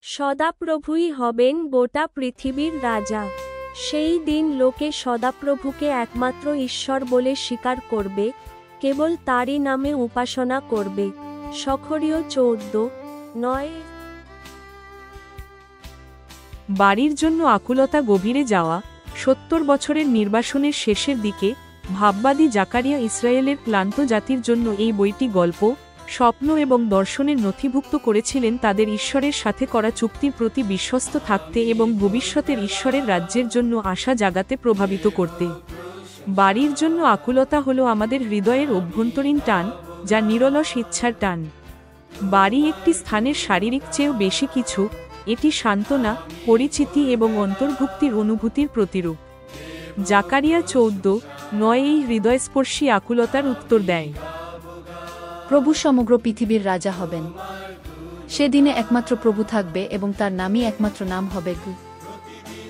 সদাপ্রভুই হবেন গোটা পৃথিবীর রাজা। সেই দিন লোকে সদাপ্রভুকে একমাত্র ঈশ্বর বলে স্বীকার করবে, কেবল তারই নামে উপাসনা করবে। সখরীয় 14:9। বাড়ির জন্য আকুলতা গভীরে যাওয়া। 70 বছরের নির্বাসনের শেষের দিকে ভাববাদী জাকারিয়া ইসরায়েলের ক্লান্ত জাতির জন্য এই বইটি গল্প, স্বপ্ন এবং দর্শনের নথিভুক্ত করেছিলেন তাদের ঈশ্বরের সাথে করা চুক্তির প্রতি বিশ্বস্ত থাকতে এবং ভবিষ্যতের ঈশ্বরের রাজ্যের জন্য আশা জাগাতে প্রভাবিত করতে। বাড়ির জন্য আকুলতা হল আমাদের হৃদয়ের অভ্যন্তরীণ টান, যা নিরলস ইচ্ছার টান। বাড়ি একটি স্থানের শারীরিক চেয়েও বেশি কিছু, এটি সান্ত্বনা, পরিচিতি এবং অন্তর্ভুক্তির অনুভূতির প্রতিরূপ। জাকারিয়া 14:9 এই হৃদয়স্পর্শী আকুলতার উত্তর দেয়। প্রভু সমগ্র পৃথিবীর রাজা হবেন। সেদিনে একমাত্র প্রভু থাকবে এবং তার নামই একমাত্র নাম হবে গু।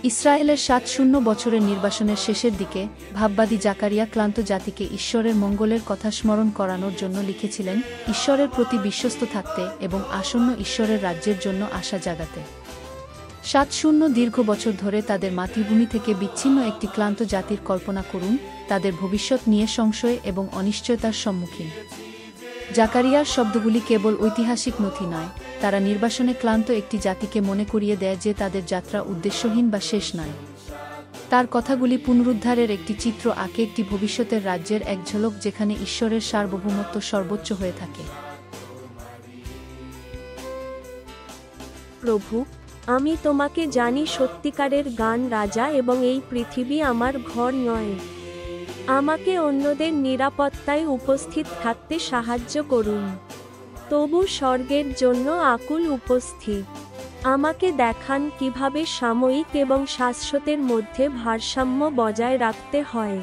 ইসরায়েলের 70 বছরের নির্বাসনের শেষের দিকে ভাববাদী জাকারিয়া ক্লান্ত জাতিকে ঈশ্বরের মঙ্গলের কথা স্মরণ করানোর জন্য লিখেছিলেন, ঈশ্বরের প্রতি বিশ্বস্ত থাকতে এবং আসন্ন ঈশ্বরের রাজ্যের জন্য আশা জাগাতে। 70 দীর্ঘ বছর ধরে তাদের মাতৃভূমি থেকে বিচ্ছিন্ন একটি ক্লান্ত জাতির কল্পনা করুন, তাদের ভবিষ্যৎ নিয়ে সংশয় এবং অনিশ্চয়তার সম্মুখীন। জাকারিয়ার শব্দগুলি কেবল ঐতিহাসিক নথি নয়, তারা নির্বাসনে ক্লান্ত একটি জাতিকে মনে করিয়ে দেয় যে তাদের যাত্রা উদ্দেশ্যহীন বা শেষ নয়। তার কথাগুলি পুনরুদ্ধারের একটি চিত্র আঁকে, একটি ভবিষ্যতের রাজ্যের এক ঝলক যেখানে ঈশ্বরের সার্বভৌমত্ব সর্বোচ্চ হয়ে থাকে। প্রভু, আমি তোমাকে জানি সত্যিকারের গান রাজা এবং এই পৃথিবী আমার ঘর নয়। আমাকে অন্যদের নিরাপত্তায় উপস্থিত থাকতে সাহায্য করুন, তবু স্বর্গের জন্য আকুল উপস্থিত। আমাকে দেখান কিভাবে সাময়িক এবং শাশ্বতের মধ্যে ভারসাম্য বজায় রাখতে হয়।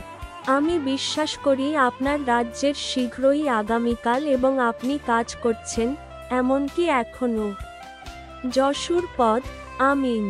আমি বিশ্বাস করি আপনার রাজ্যের শীঘ্রই আগামীকাল এবং আপনি কাজ করছেন, এমনকি এখনও। যশুর পদ। আমিন।